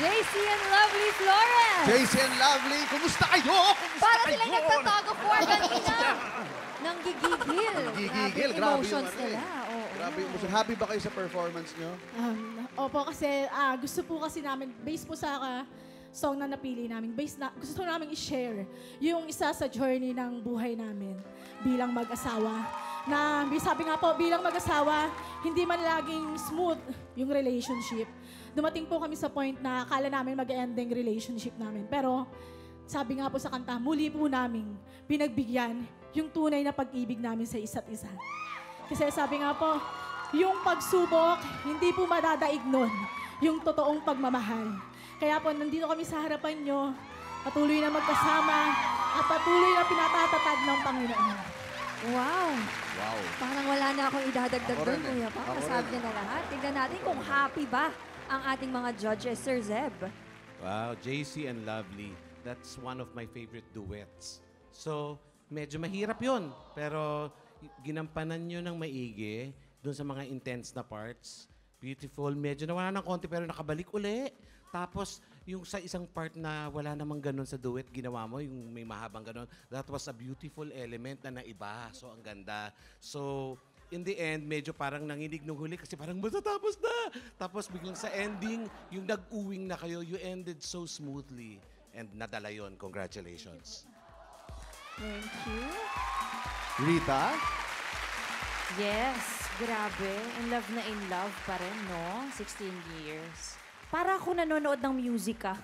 JC and Lovely Florence. JC and Lovely, kumusta kayo? Kumusta Para kayo? silang nagtatago of war kanina. Nang gigigil. Gigigil, Grabe grabe yung emotions ano eh. nila. Oo. Grabe yung emotion. Happy ba kayo sa performance nyo? Opo, kasi gusto po kasi namin, based po sa song na napili namin, gusto namin i-share yung isa sa journey ng buhay namin bilang mag-asawa. Na sabi nga po, bilang mag-asawa, hindi man laging smooth yung relationship. Dumating po kami sa point na akala namin mag-ending relationship namin. Pero sabi nga po sa kanta, muli po namin pinagbigyan yung tunay na pag-ibig namin sa isa't isa. Kasi sabi nga po, yung pagsubok, hindi po madadaig nun yung totoong pagmamahal. Kaya po, nandito kami sa harapan nyo, patuloy na magkasama, at patuloy na pinatatatag ng Panginoon. Wow. Wow. Parang wala na akong idadagdag Ako doon, rin eh. Kuya Pa. Ako Nasabi rin. niya na lahat. Tignan natin kung happy ba ang ating mga judges, Sir Zeb. Wow, JC and Lovely. That's one of my favorite duets. So, medyo mahirap yun. Pero ginampanan nyo ng maigi dun sa mga intense na parts. Beautiful. Medyo nawala ng konti pero nakabalik uli. Tapos, yung sa isang part na wala namang ganun sa duet, ginawa mo, yung may mahabang ganun, that was a beautiful element na naiba. So, ang ganda. So, in the end, medyo parang nanginig nung huli kasi parang matatapos na. Tapos biglang sa ending, yung nag-uwing na kayo, you ended so smoothly. And nadala yun. Congratulations. Thank you. Rita? Yes, grabe. In love pa rin, no? 16 years. Para ako nanonood ng musical.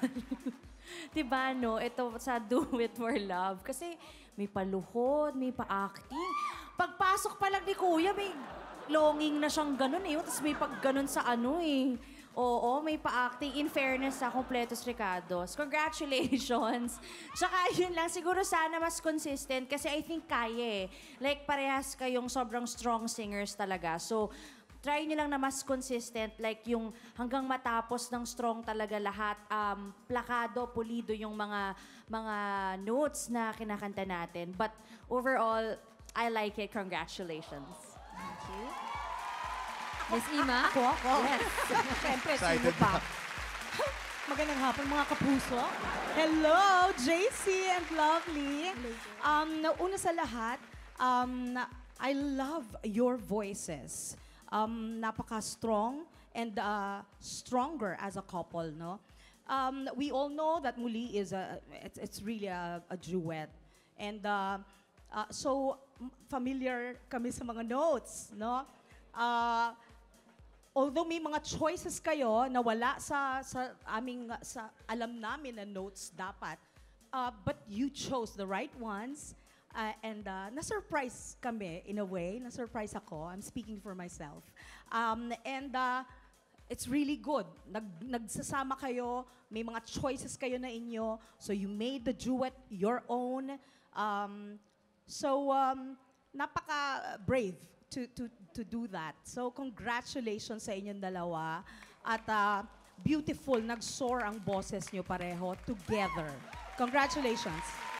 Diba, no? Ito sa Do It For Love. Kasi may paluhod, may pa-acting. Pagpasok pa lang ni Kuya, may longing na siyang ganun eh. Tapos may pag-ganun sa ano eh. Oo, may pa-acting. In fairness sa Completos Ricardos. Congratulations. Tsaka yun lang, siguro sana mas consistent kasi I think kaya eh. Like parehas kayong sobrang strong singers talaga. So, try nyo lang na mas consistent, like yung hanggang matapos ng strong talaga lahat, plakado, pulido yung mga notes na kinakanta natin. But overall, I like it. Congratulations. Thank you. Miss Ima? Ako? Yes. Siyempre, sino Excited pa? Magandang hapon mga kapuso. Hello, JC and Lovely. Una sa lahat, I love your voices. Napaka-strong and stronger as a couple, no? We all know that Muli is it's really a duet. And so familiar kami sa mga notes, no? Although may mga choices kayo na wala sa alam namin na notes dapat, but you chose the right ones. And na-surprise kami in a way. Na-surprise ako. I'm speaking for myself. And it's really good. Nagsasama kayo. May mga choices kayo na inyo. So you made the duet your own. Napaka-brave to do that. So congratulations sa inyong dalawa. At beautiful. Nag-soar ang boses nyo pareho together. Congratulations.